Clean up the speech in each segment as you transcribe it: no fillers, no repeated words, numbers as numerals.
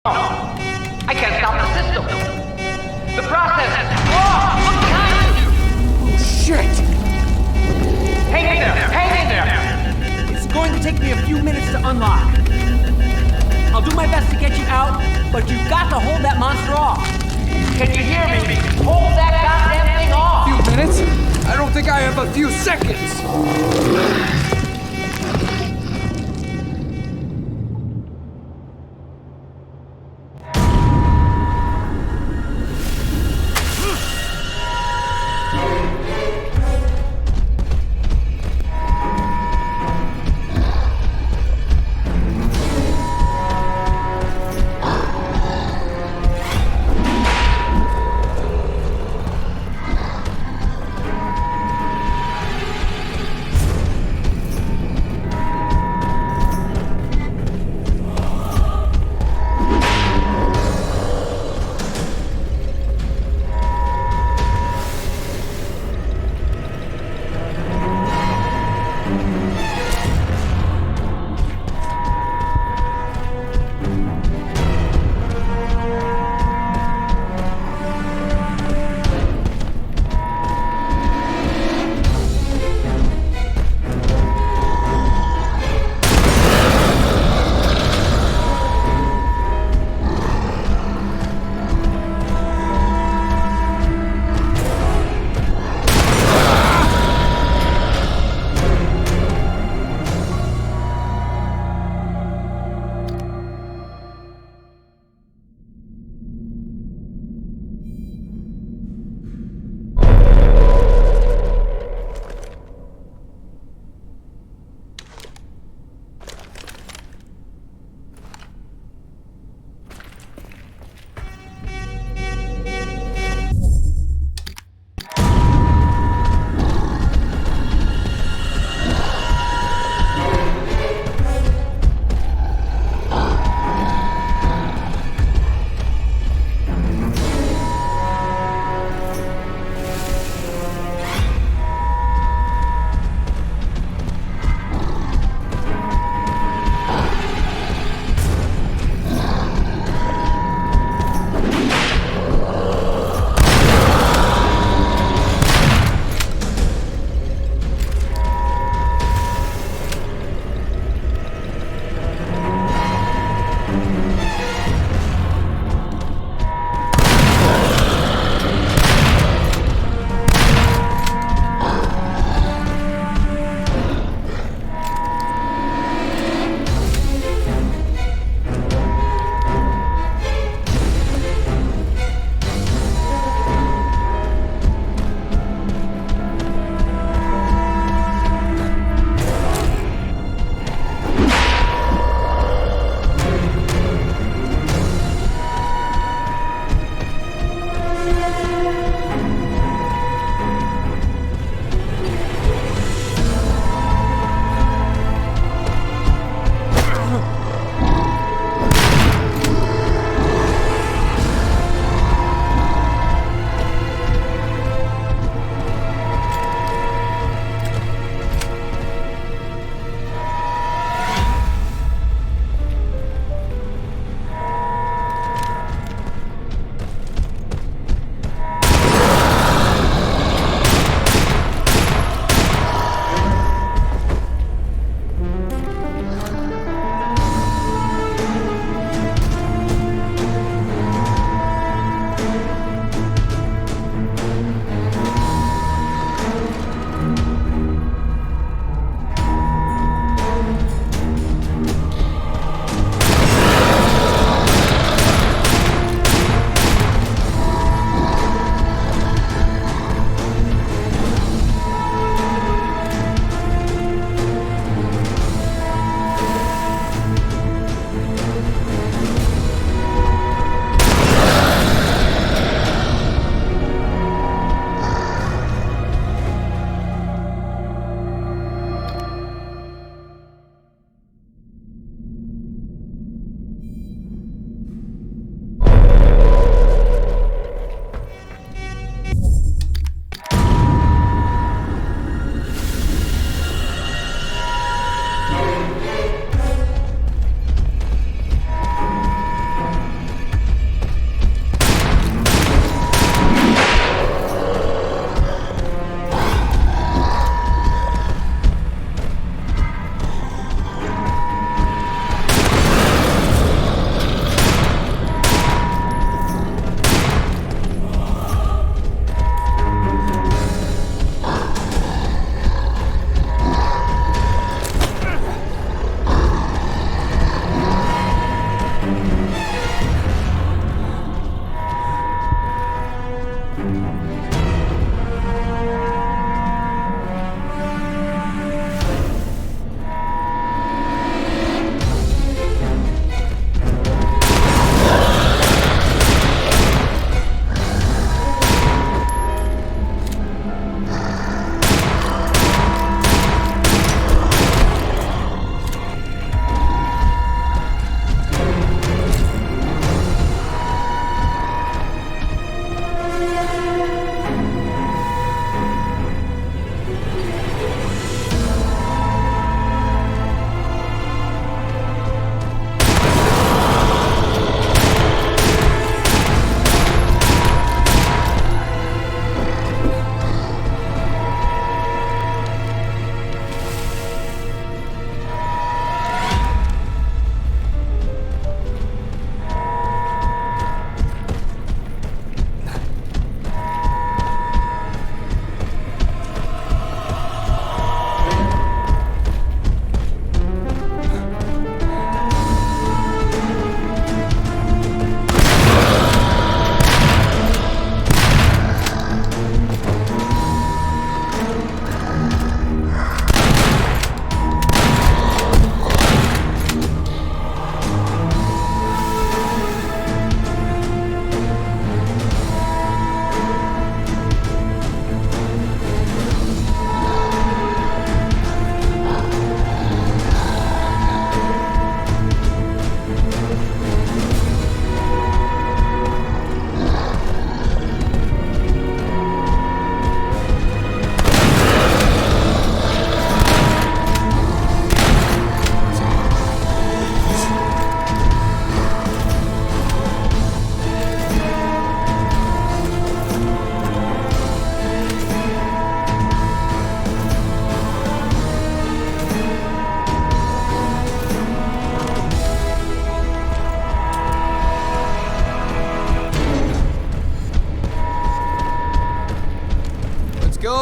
I can't stop the system. The process. Oh, look behind you. Oh, shit! Hang in there. Hang in there. It's going to take me a few minutes to unlock. I'll do my best to get you out, but you've got to hold that monster off. Can you hear me? Hold that goddamn thing off. Few minutes? I don't think I have a few seconds.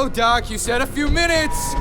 go, Doc. You said a few minutes.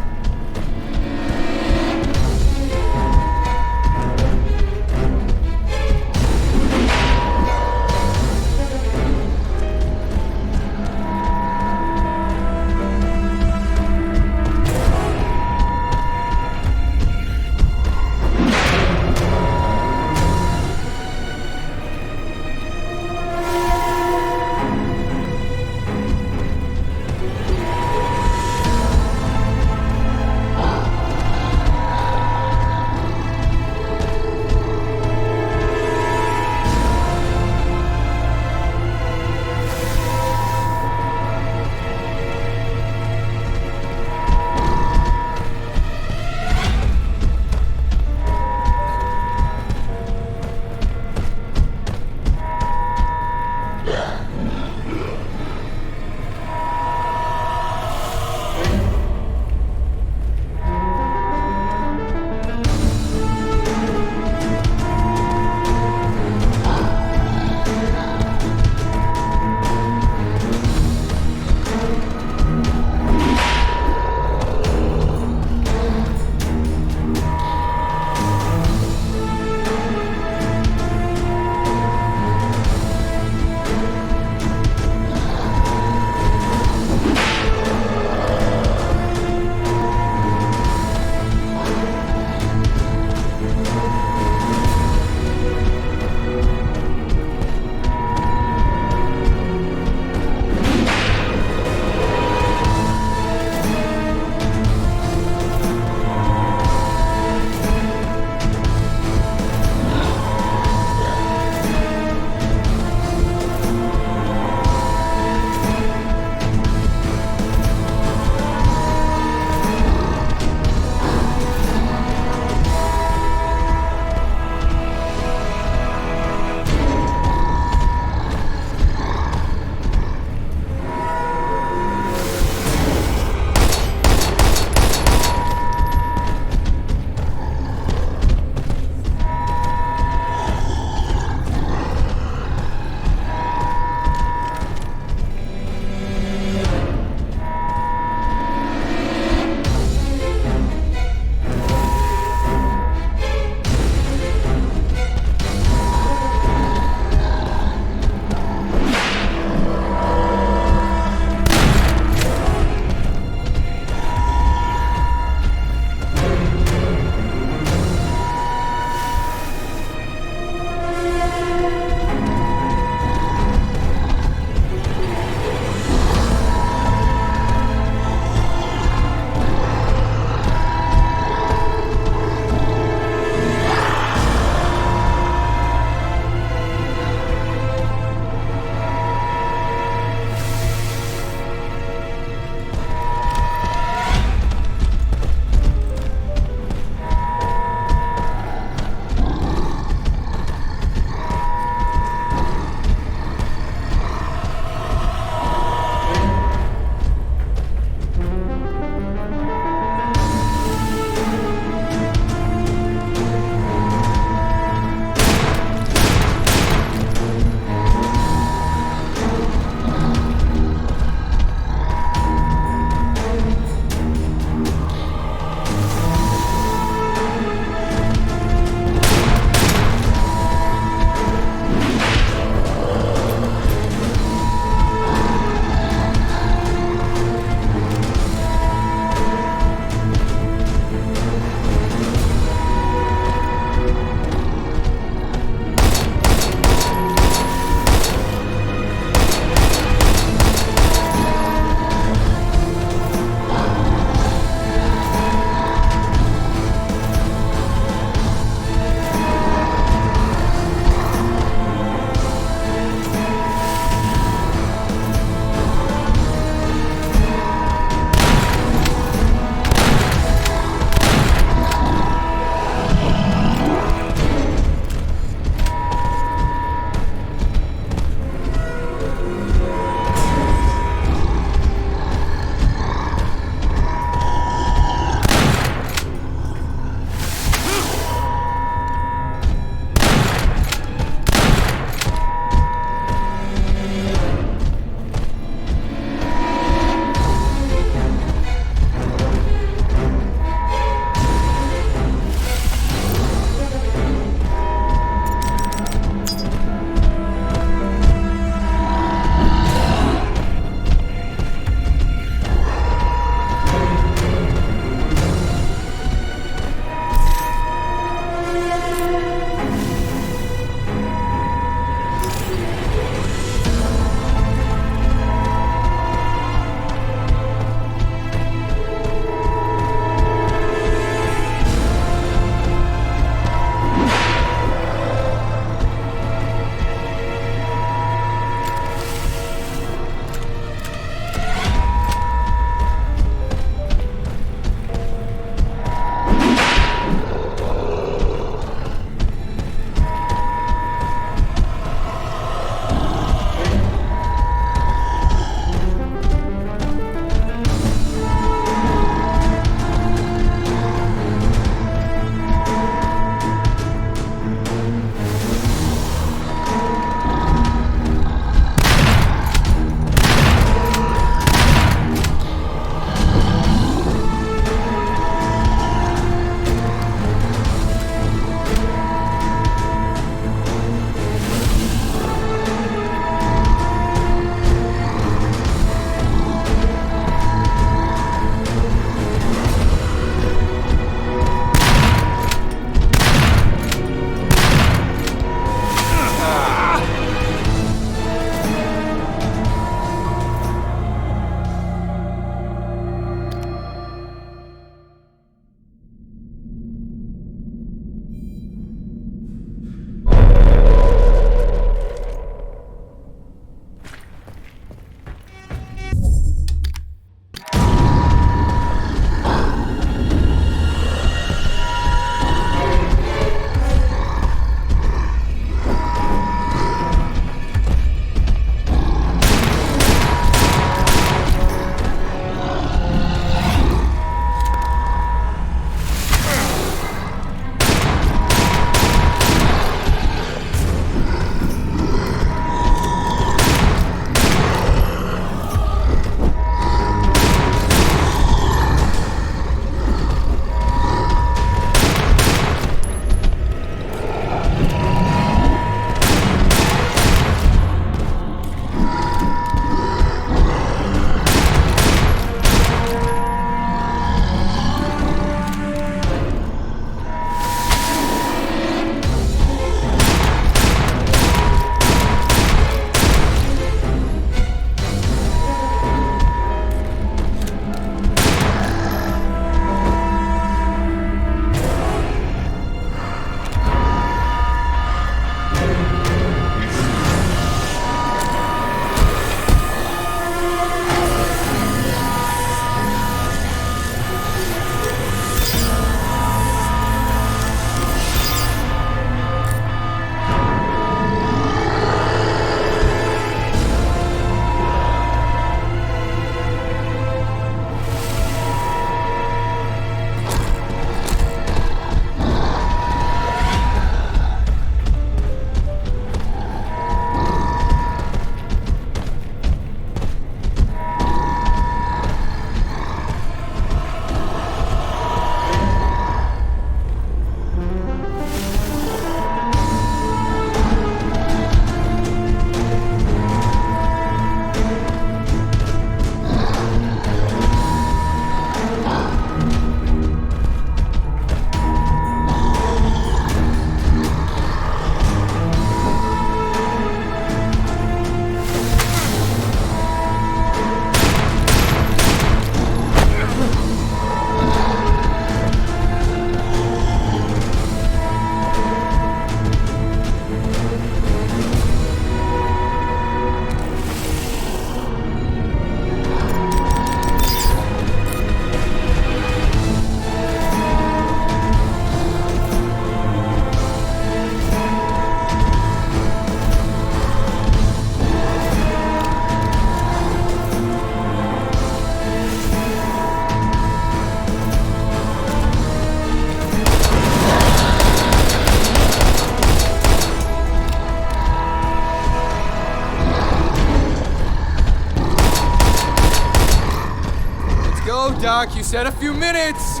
Doc, you said a few minutes!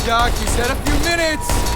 Doc, you said a few minutes!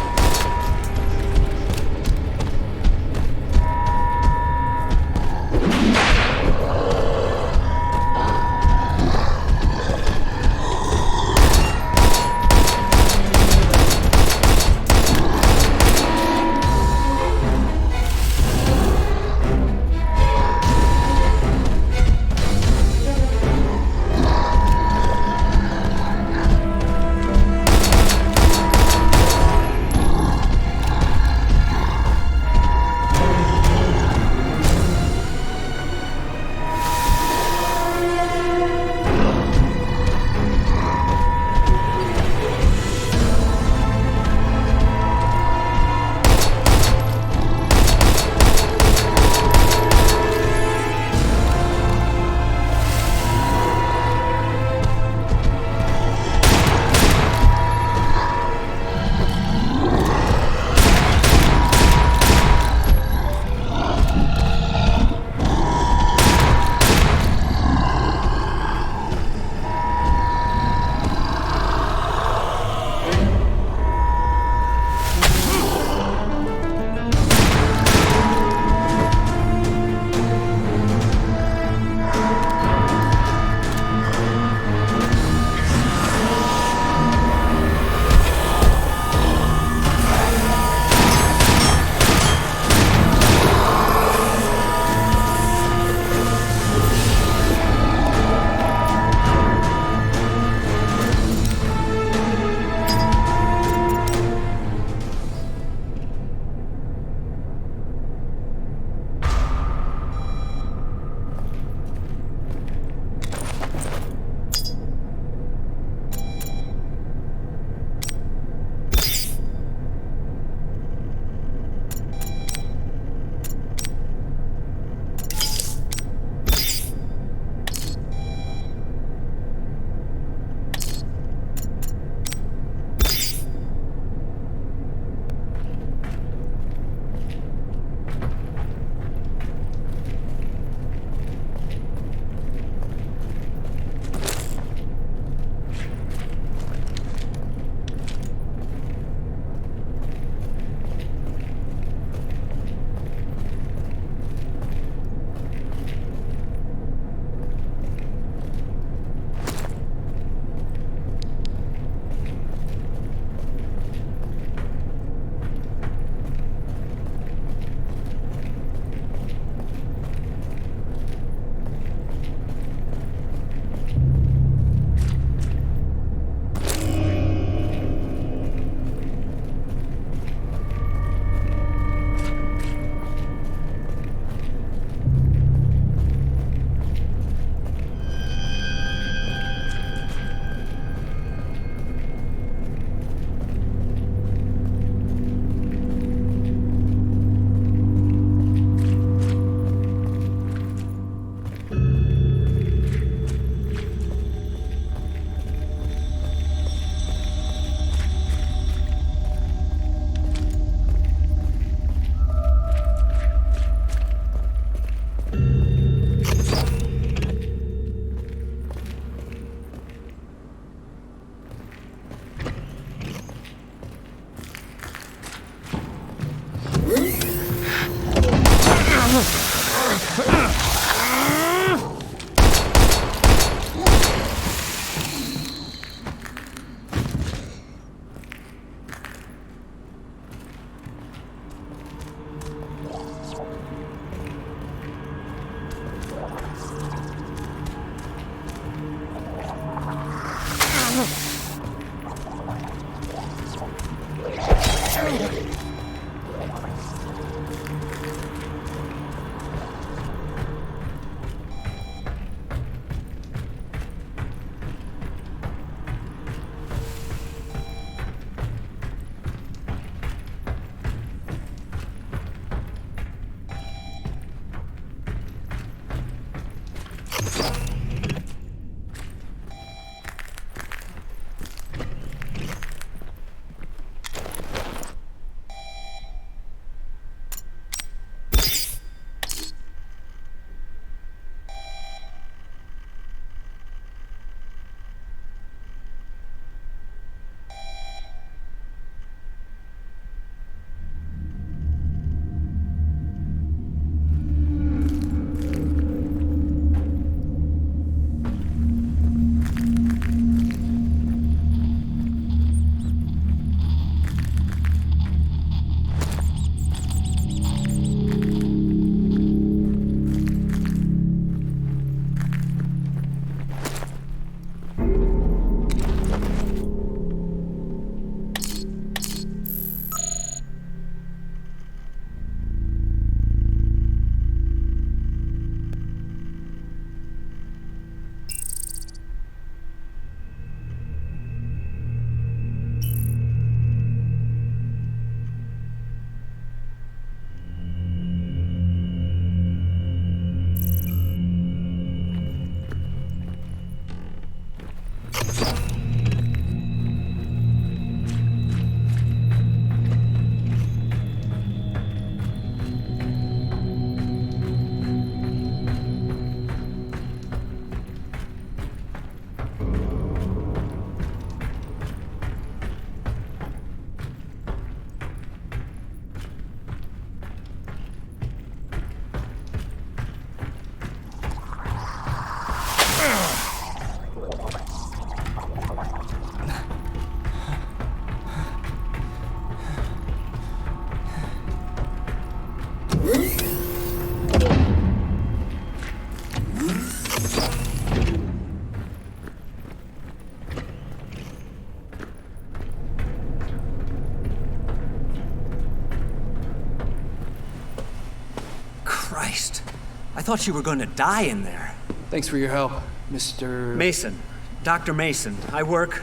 I thought you were going to die in there. Thanks for your help, Mr. Mason. Dr. Mason. I work,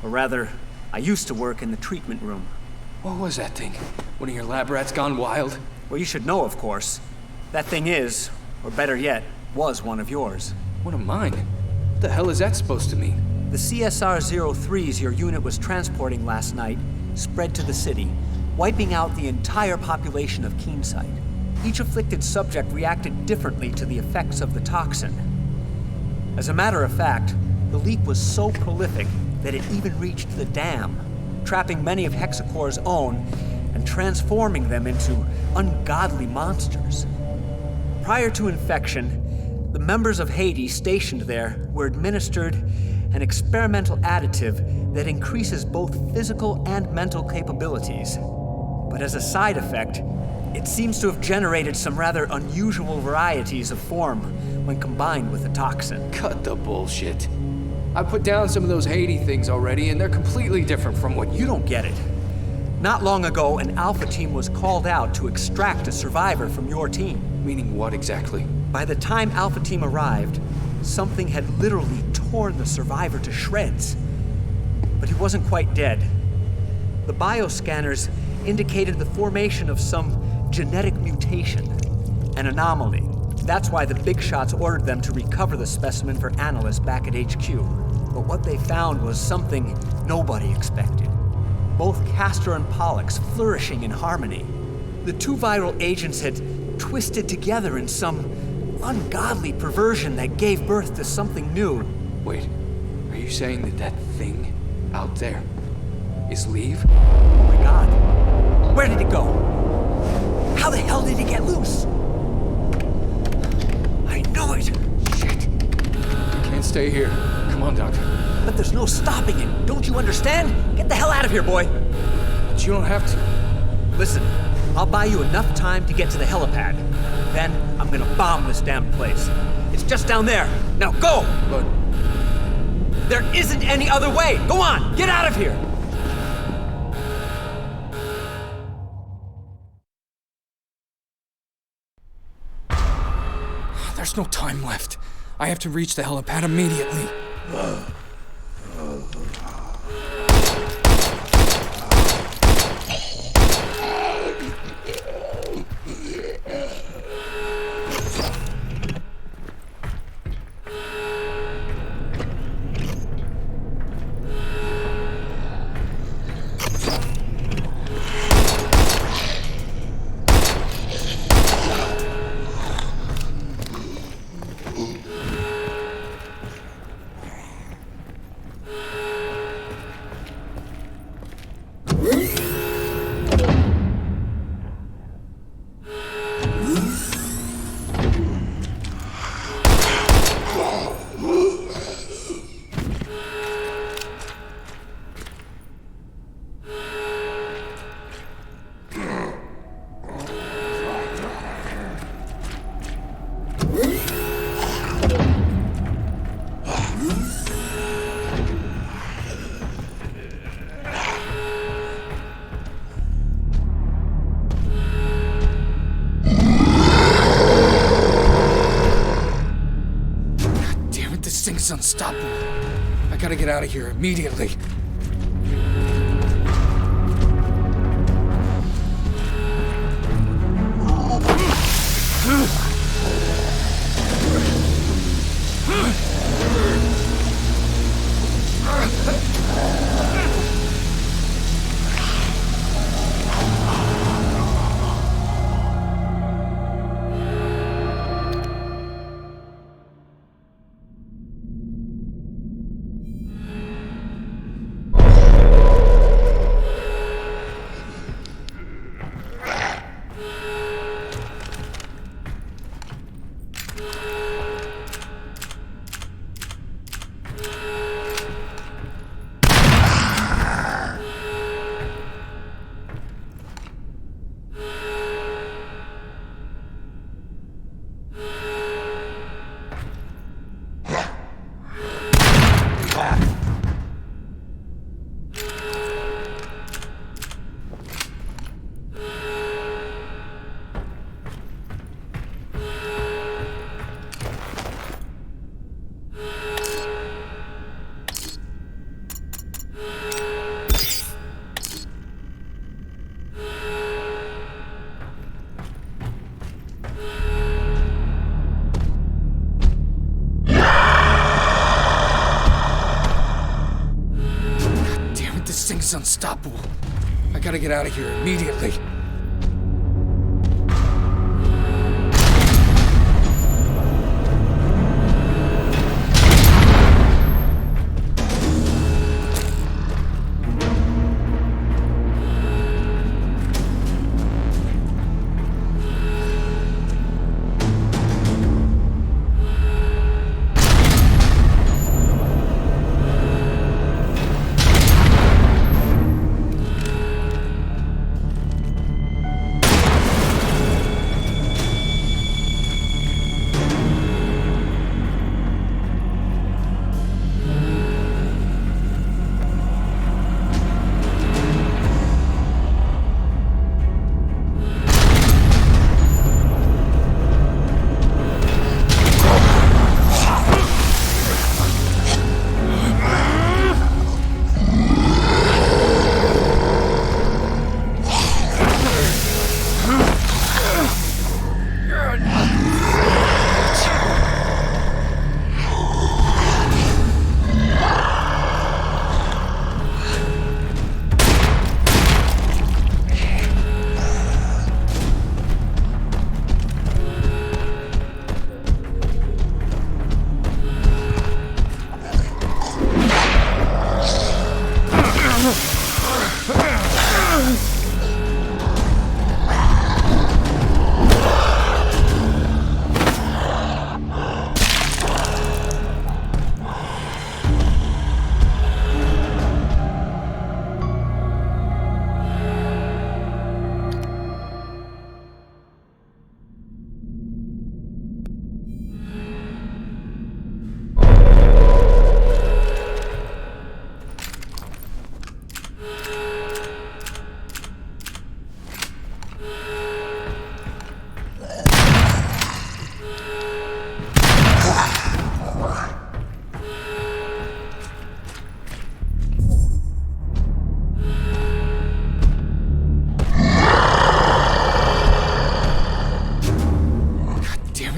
or rather, I used to work in the treatment room. What was that thing? One of your lab rats gone wild? Well, you should know, of course. That thing is, or better yet, was one of yours. One of mine? What the hell is that supposed to mean? The CSR-03s your unit was transporting last night spread to the city, wiping out the entire population of Keenside. Each afflicted subject reacted differently to the effects of the toxin. As a matter of fact, the leak was so prolific that it even reached the dam, trapping many of Hexacore's own and transforming them into ungodly monsters. Prior to infection, the members of Hades stationed there were administered an experimental additive that increases both physical and mental capabilities. But as a side effect, it seems to have generated some rather unusual varieties of form when combined with the toxin. Cut the bullshit. I put down some of those Hades things already, and they're completely different from what You don't get it. Not long ago, an Alpha team was called out to extract a survivor from your team. Meaning what exactly? By the time Alpha team arrived, something had literally torn the survivor to shreds. But he wasn't quite dead. The bioscanners indicated the formation of some genetic mutation, an anomaly. That's why the big shots ordered them to recover the specimen for analysts back at HQ. But what they found was something nobody expected. Both Castor and Pollux flourishing in harmony. The two viral agents had twisted together in some ungodly perversion that gave birth to something new. Wait, are you saying that that thing out there is Leave? Oh my God. Where did it go? How the hell did it get loose? I know it. Shit. You can't stay here. Come on, Doctor. But there's no stopping it. Don't you understand? Get the hell out of here, boy. But you don't have to. Listen, I'll buy you enough time to get to the helipad. Then I'm gonna bomb this damn place. It's just down there. Now go! But There isn't any other way. Go on, get out of here. there's no time left. I have to reach the helipad immediately. This thing's unstoppable. I gotta get out of here immediately. thing's unstoppable. I gotta get out of here immediately.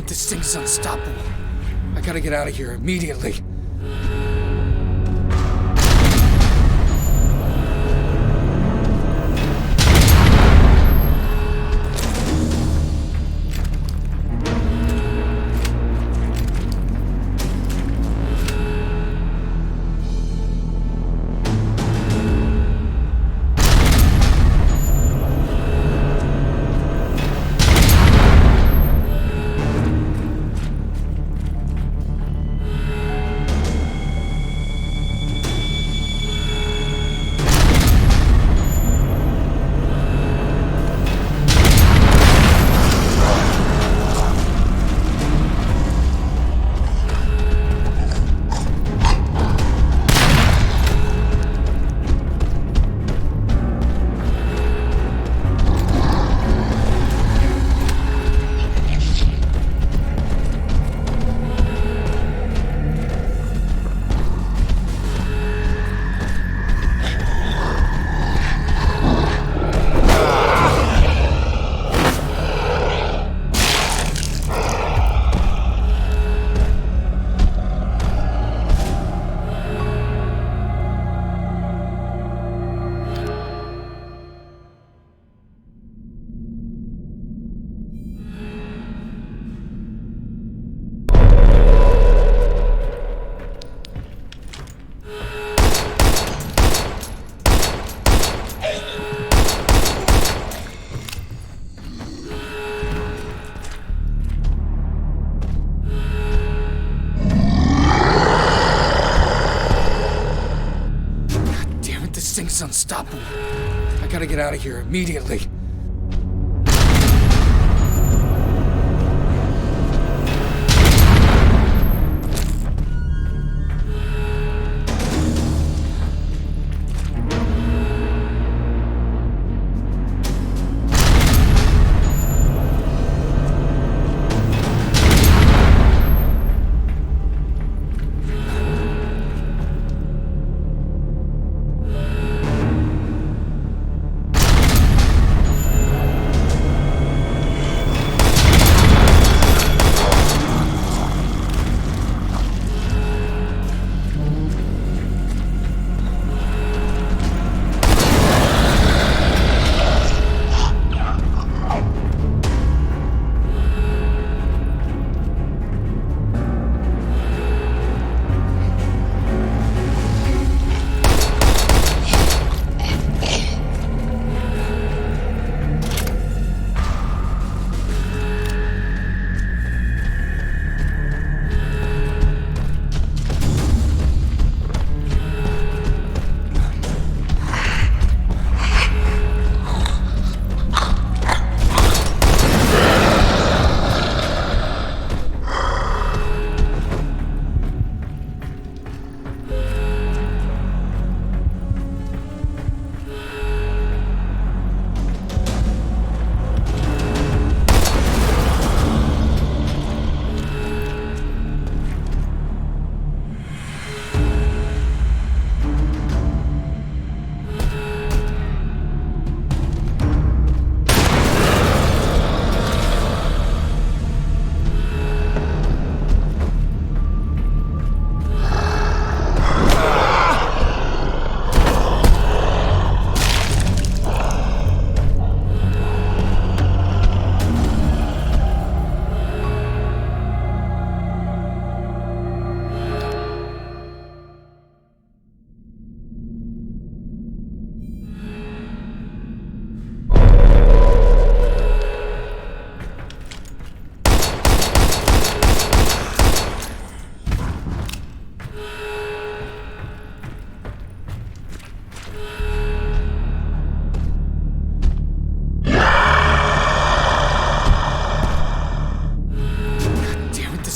This thing's unstoppable. I gotta get out of here immediately. This thing's unstoppable. I gotta get out of here immediately.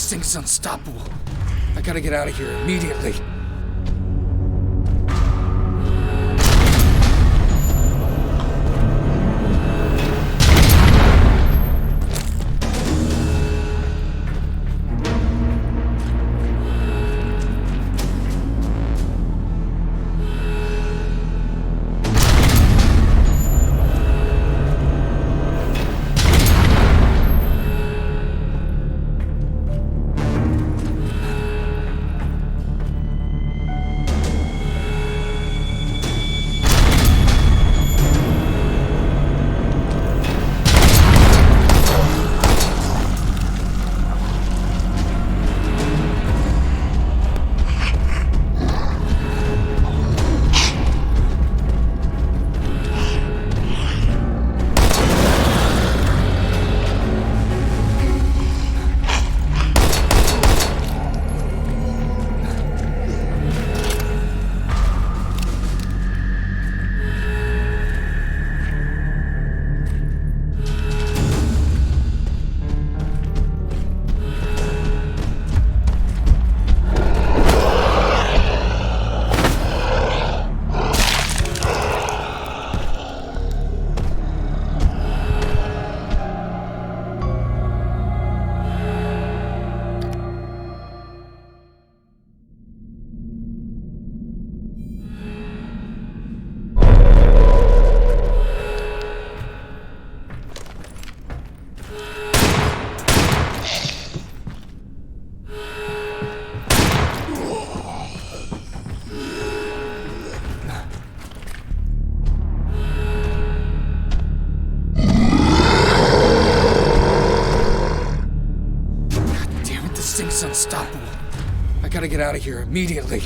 This thing's unstoppable. I gotta get out of here immediately. Unstoppable. I gotta get out of here immediately.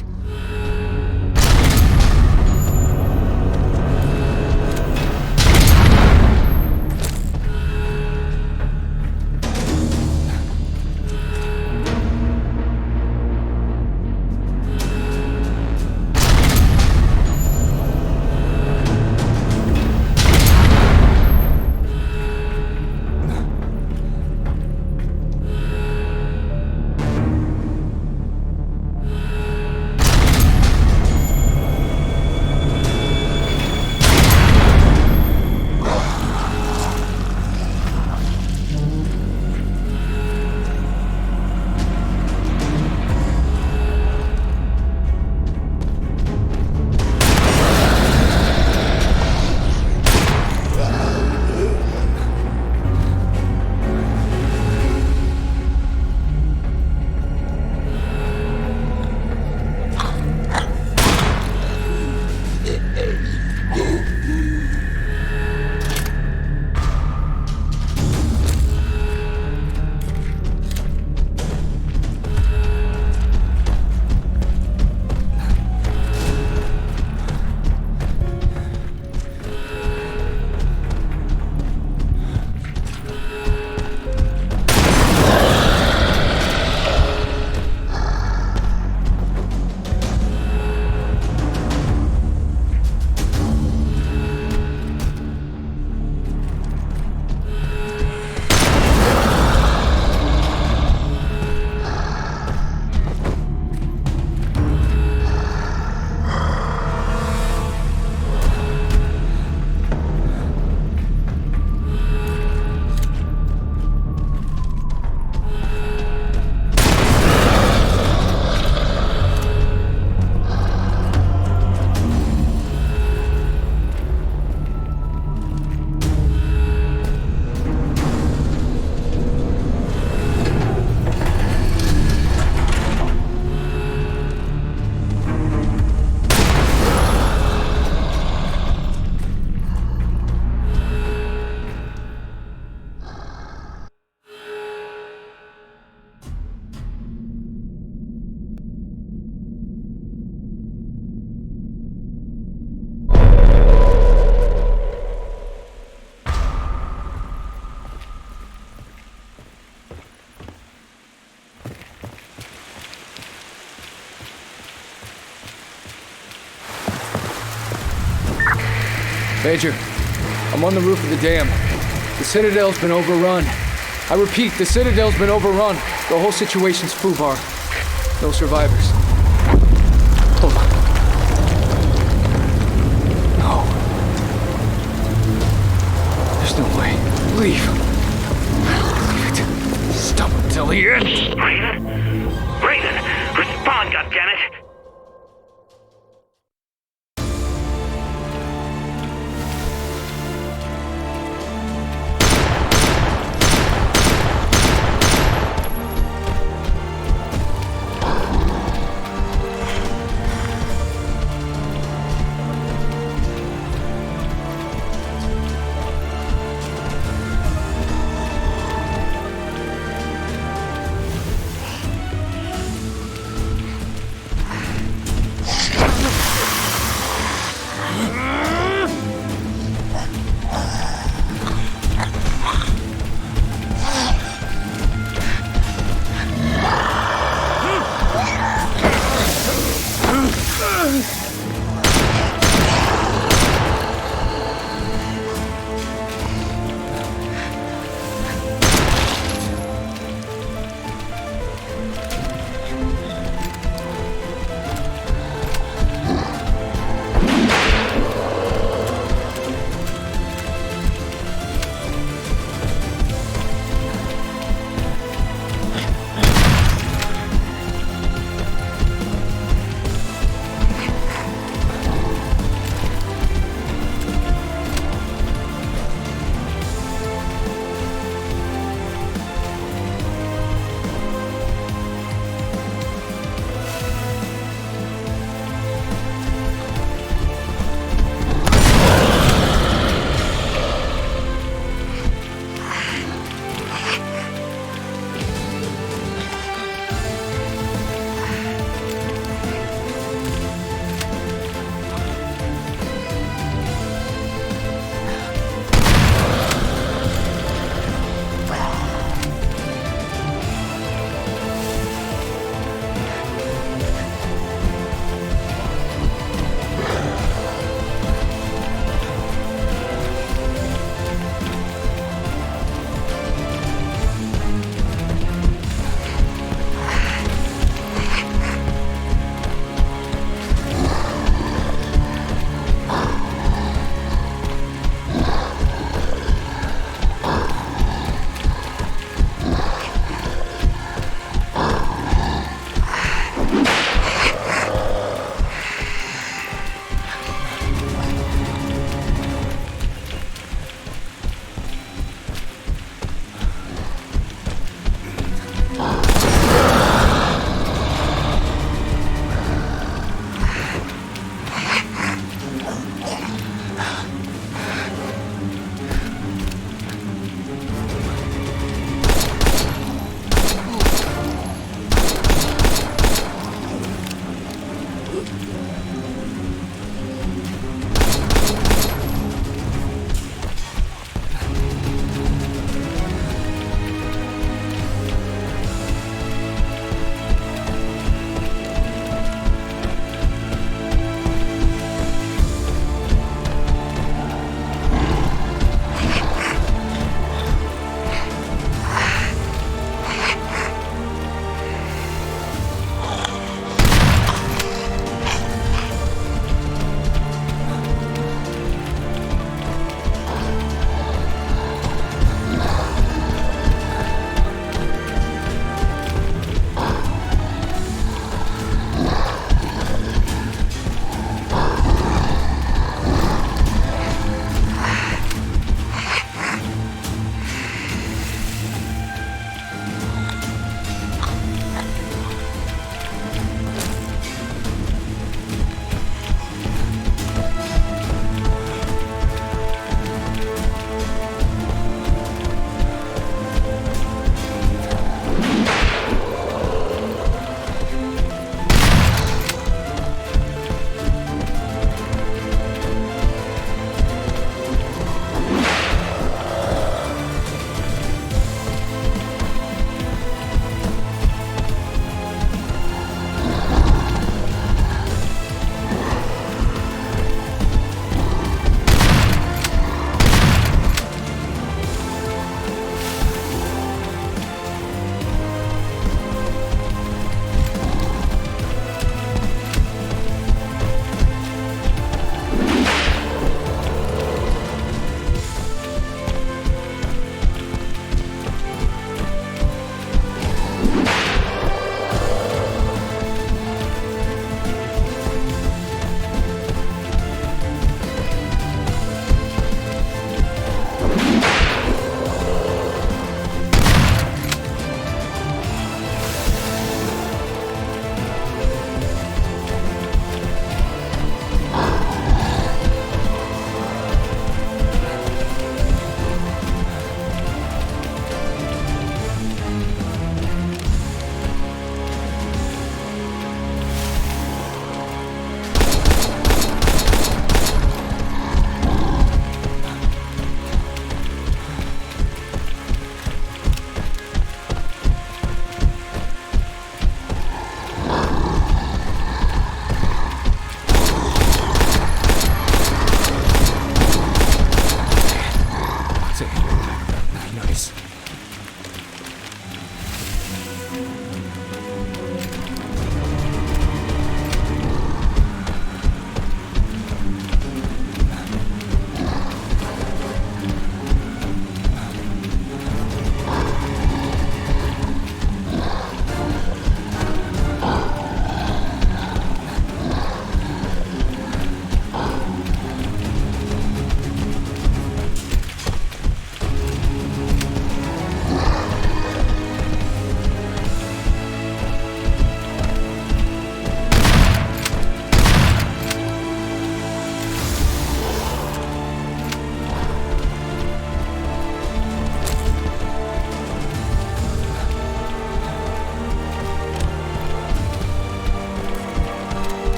Major, I'm on the roof of the dam. The Citadel's been overrun. I repeat, the Citadel's been overrun. The whole situation's foobar. No survivors. Hold on. No. There's no way. Leave. Leave it. Stop until the end. Raven, respond, goddammit!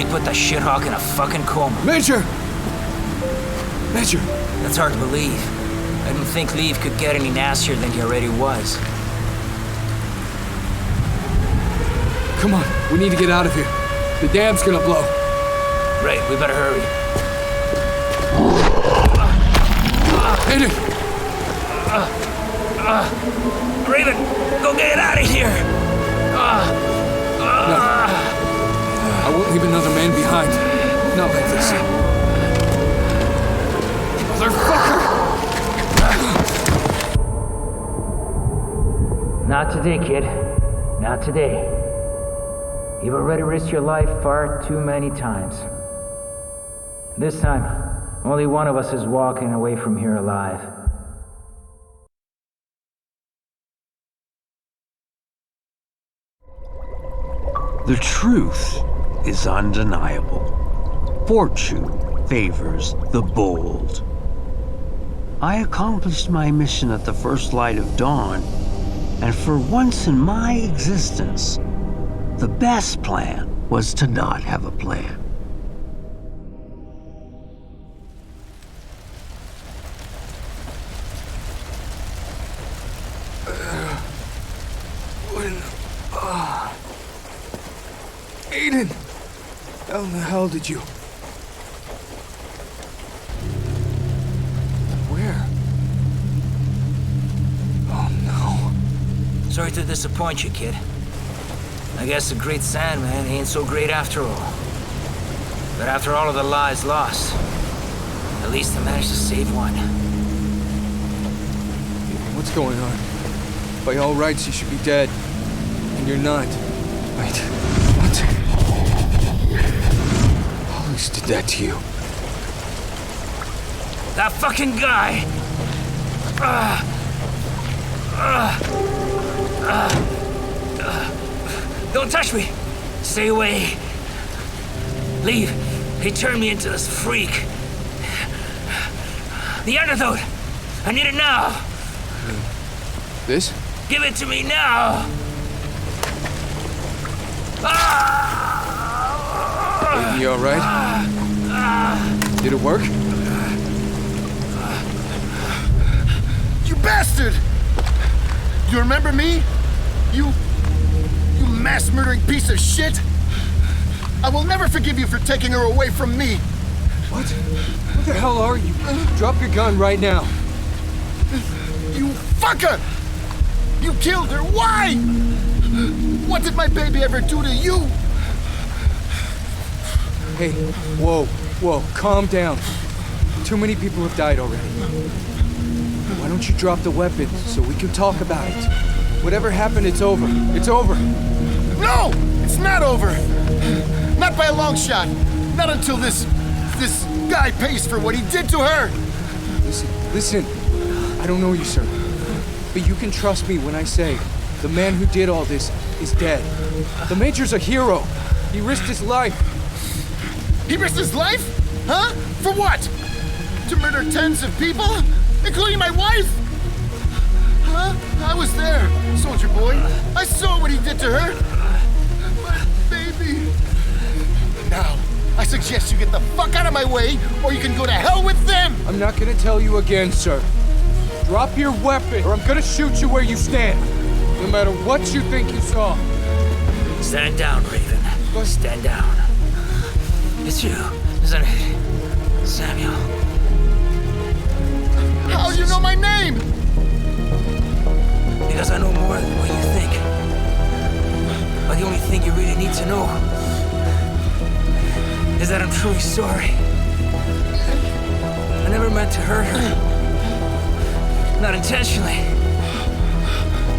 really put the shithawk in a fucking coma. Major! Major! That's hard to believe. I didn't think Leave could get any nastier than he already was. Come on, we need to get out of here. The dam's gonna blow. Right, we better hurry. Hit it! Raven, go get out of here! No. I won't leave another man behind. Not like this. Motherfucker! Not today, kid. Not today. You've already risked your life far too many times. This time, only one of us is walking away from here alive. The truth is undeniable. Fortune favors the bold. I accomplished my mission at the first light of dawn, and for once in my existence, the best plan was to not have a plan. Aiden! How in the hell did you... Where? Oh no. Sorry to disappoint you, kid. I guess the Great Sandman ain't so great after all. But after all of the lives lost, at least I managed to save one. What's going on? By all rights, you should be dead. And you're not. Wait, what? Hollis did that to you. That fucking guy! Don't touch me! Stay away! Leave! He turned me into this freak! The antidote! I need it now! This? Give it to me now! You alright? Did it work? You bastard! You remember me? You mass-murdering piece of shit? I will never forgive you for taking her away from me! What? What the hell are you? Drop your gun right now. You fucker! You killed her! Why? What did my baby ever do to you? Hey, whoa, calm down. Too many people have died already. Why don't you drop the weapon so we can talk about it? Whatever happened, it's over. It's over. No! It's not over! Not by a long shot. Not until this guy pays for what he did to her! Listen. I don't know you, sir. But you can trust me when I say the man who did all this is dead. The Major's a hero. He risked his life. He risked his life? Huh? For what? To murder tens of people? Including my wife? Huh? I was there, soldier boy. I saw what he did to her. My baby. Now, I suggest you get the fuck out of my way, or you can go to hell with them! I'm not gonna tell you again, sir. Drop your weapon, or I'm gonna shoot you where you stand. No matter what you think you saw. Stand down, Raven. Stand down. It's you, isn't it? Samuel. How do you know my name? Because I know more than what you think. But the only thing you really need to know is that I'm truly sorry. I never meant to hurt her. Not intentionally.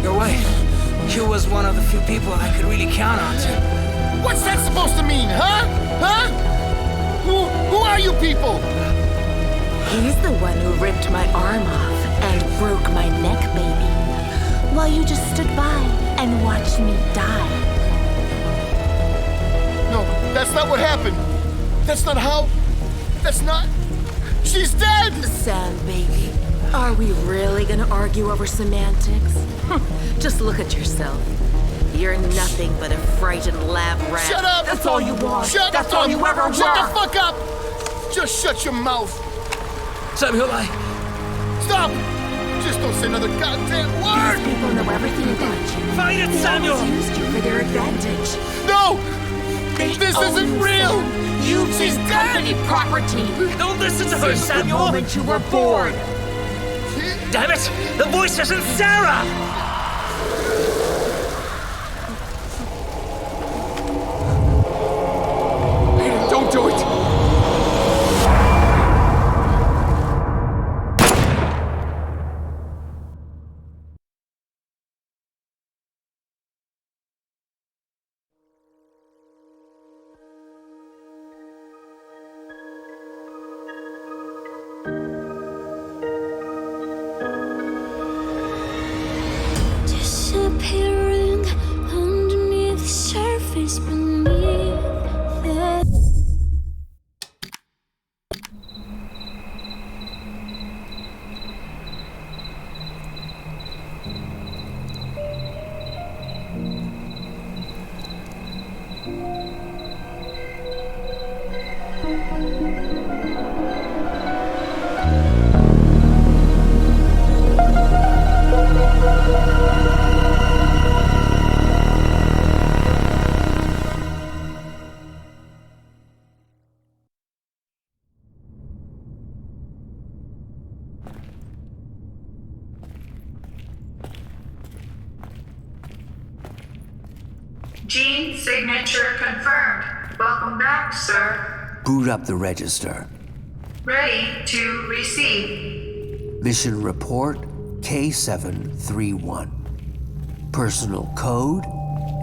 Your wife, she was one of the few people I could really count on to. What's that supposed to mean, huh? Huh? Who are you people? He's the one who ripped my arm off and broke my neck, baby. While you just stood by and watched me die. No, that's not what happened. That's not how... That's not... She's dead! Sam, baby, are we really gonna argue over semantics? Just look at yourself. You're nothing but a frightened lab rat. Shut up! That's all you want. That's all you ever were! Shut the fuck up! Just shut your mouth! Samuel, Stop! Just don't say another goddamn word! These people know everything about you. Fight it, They Samuel! always used you for their advantage. No! They This own isn't you, real! Sam. You've She's been dead! company property. Don't listen to her, Since the Samuel! moment you were born. Damn it! The voice isn't Sarah! Don't do it! Disappearing underneath the surface beneath the Gene signature confirmed. Welcome back, sir. Boot up the register. Ready to receive. Mission report K731. Personal code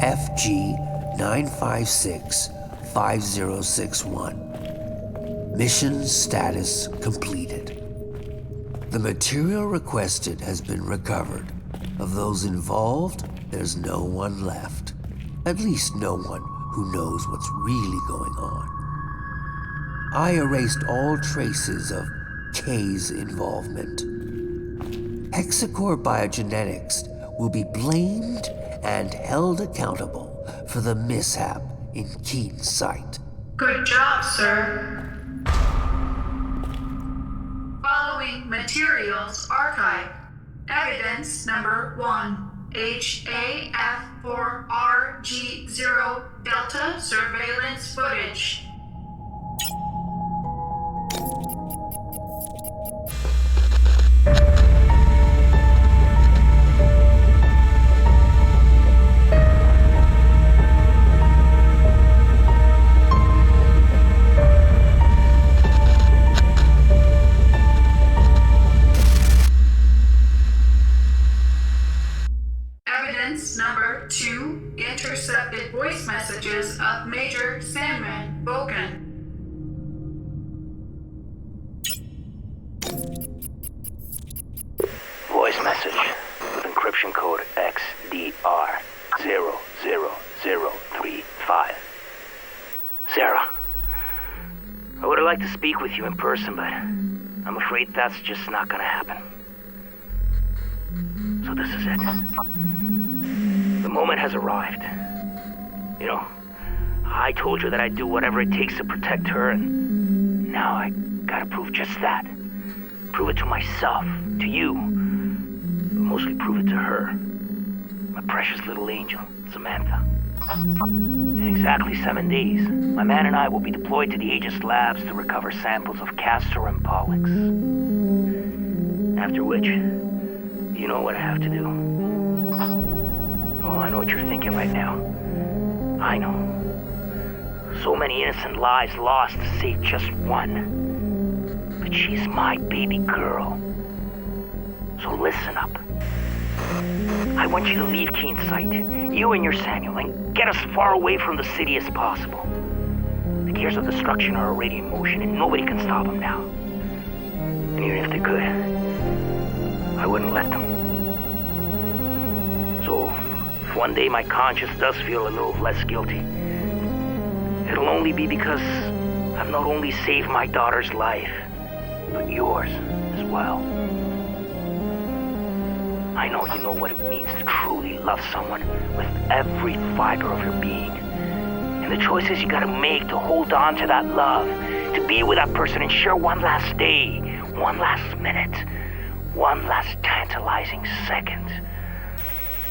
FG9565061. Mission status completed. The material requested has been recovered. Of those involved, there's no one left. At least no one who knows what's really going on. I erased all traces of K's involvement. Hexacore Biogenetics will be blamed and held accountable for the mishap in Keen's site. Good job, sir. Following materials archive. Evidence number 1. HAF4RG0 Delta surveillance footage. Evidence number 2, intercepted voice messages of Major Sandman Bogan. Voice message with encryption code XDR00035. Sarah, I would have liked to speak with you in person, but I'm afraid that's just not gonna happen. So this is it. The moment has arrived. You know, I told you that I'd do whatever it takes to protect her, and now I gotta prove just that. Prove it to myself, to you, but mostly prove it to her. My precious little angel, Samantha. In exactly 7 days, my man and I will be deployed to the Aegis labs to recover samples of Castor and Pollux. After which, you know what I have to do. Oh, I know what you're thinking right now. I know. So many innocent lives lost to save just one. But she's my baby girl. So listen up. I want you to leave Keen's site, you and your Samuel, and get as far away from the city as possible. The gears of destruction are already in motion, and nobody can stop them now. And even if they could, I wouldn't let them. So, if one day my conscience does feel a little less guilty, it'll only be because I've not only saved my daughter's life, but yours as well. I know you know what it means to truly love someone with every fiber of your being. And the choices you gotta make to hold on to that love, to be with that person and share one last day, one last minute, one last tantalizing second.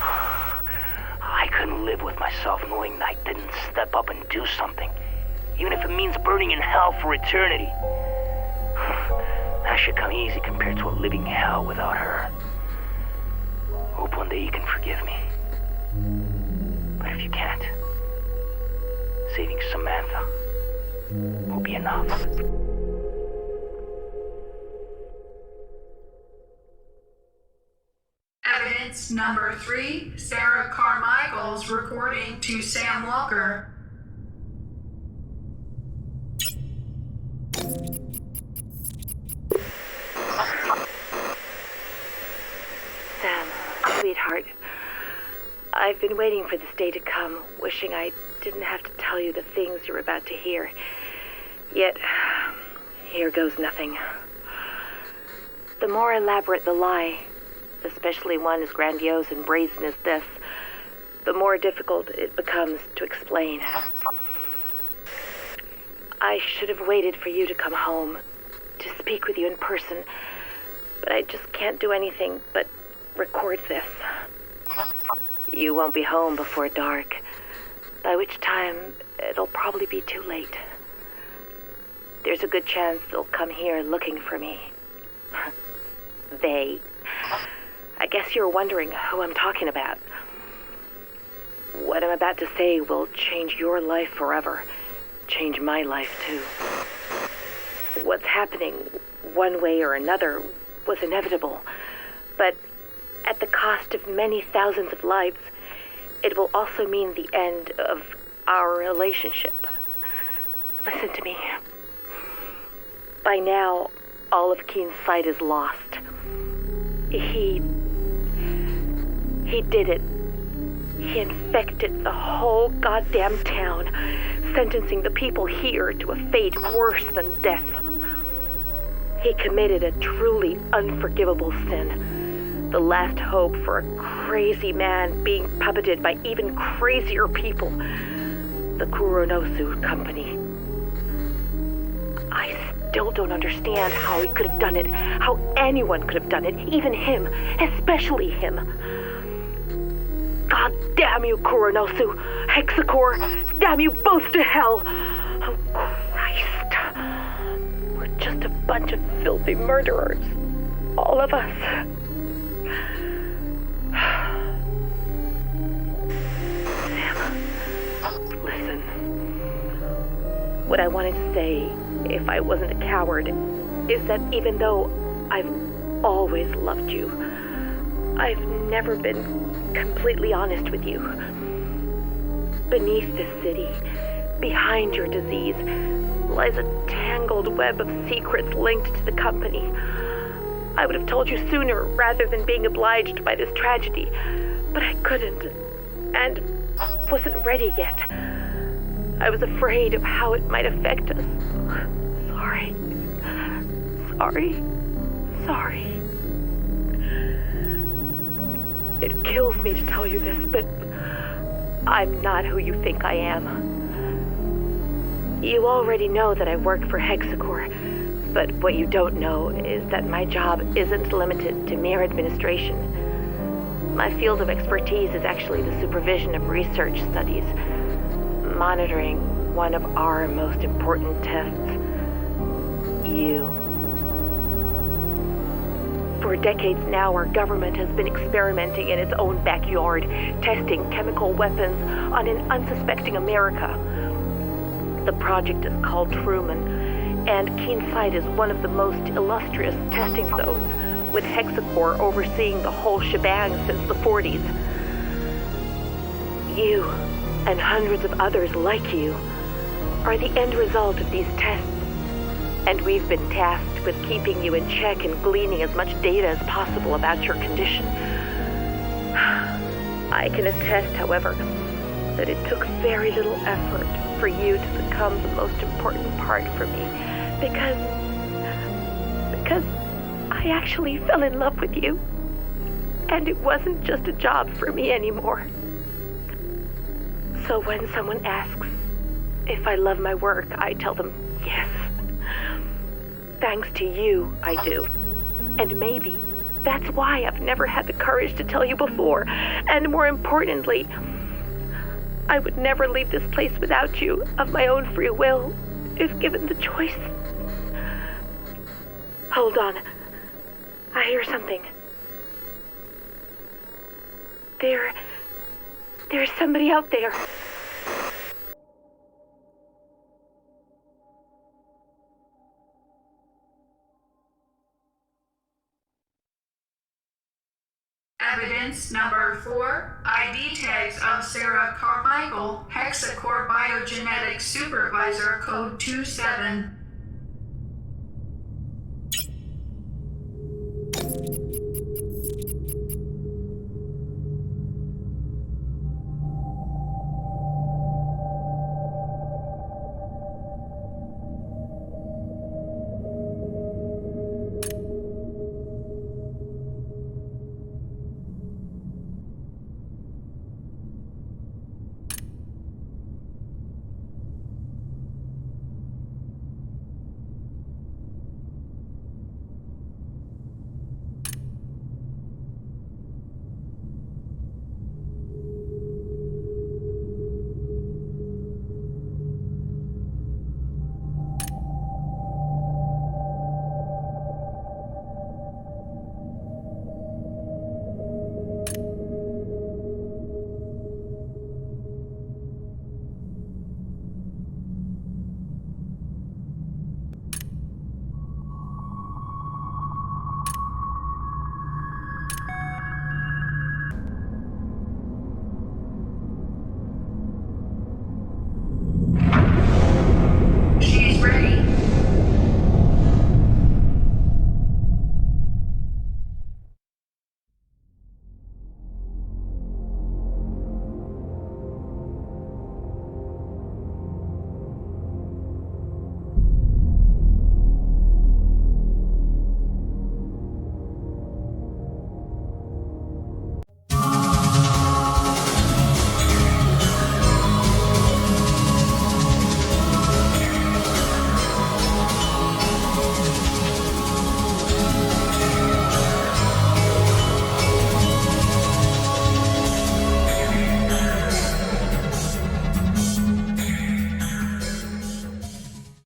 I couldn't live with myself knowing Knight didn't step up and do something, even if it means burning in hell for eternity. That should come easy compared to a living hell without her. Hope one day you can forgive me. But if you can't, saving Samantha will be enough. Evidence number 3, Sarah Carmichael's recording to Sam Walker. Sam, sweetheart, I've been waiting for this day to come, wishing I didn't have to tell you the things you're about to hear. Yet, here goes nothing. The more elaborate the lie, especially one as grandiose and brazen as this, the more difficult it becomes to explain. I should have waited for you to come home, to speak with you in person, but I just can't do anything but record this. You won't be home before dark, by which time it'll probably be too late. There's a good chance they'll come here looking for me. They. I guess you're wondering who I'm talking about. What I'm about to say will change your life forever. Change my life, too. What's happening, one way or another, was inevitable. But at the cost of many thousands of lives, it will also mean the end of our relationship. Listen to me. By now, all of Keen's sight is lost. He did it. He infected the whole goddamn town, sentencing the people here to a fate worse than death. He committed a truly unforgivable sin. The last hope for a crazy man being puppeted by even crazier people. The Kuronosu Company. I still don't understand how he could have done it, how anyone could have done it, even him, especially him. God damn you, Kuronosu, Hexacore, damn you both to hell. Oh, Christ. We're just a bunch of filthy murderers, all of us. Sam, listen. What I wanted to say, if I wasn't a coward, is that even though I've always loved you, I've never been completely honest with you. Beneath this city, behind your disease, lies a tangled web of secrets linked to the company. I would have told you sooner rather than being obliged by this tragedy, but I couldn't, and wasn't ready yet. I was afraid of how it might affect us. Sorry. It kills me to tell you this, but I'm not who you think I am. You already know that I work for Hexacore, but what you don't know is that my job isn't limited to mere administration. My field of expertise is actually the supervision of research studies, monitoring one of our most important tests, you. For decades now, our government has been experimenting in its own backyard, testing chemical weapons on an unsuspecting America. The project is called Truman, and Keenside is one of the most illustrious testing zones, with Hexacore overseeing the whole shebang since the 40s. You, and hundreds of others like you, are the end result of these tests. And we've been tasked with keeping you in check and gleaning as much data as possible about your condition. I can attest, however, that it took very little effort for you to become the most important part for me, because I actually fell in love with you. And it wasn't just a job for me anymore. So when someone asks if I love my work, I tell them yes. Thanks to you, I do. And maybe that's why I've never had the courage to tell you before. And more importantly, I would never leave this place without you of my own free will, if given the choice. Hold on. I hear something. There's somebody out there. Evidence number 4, ID tags of Sarah Carmichael, Hexacore Biogenetics Supervisor Code 27.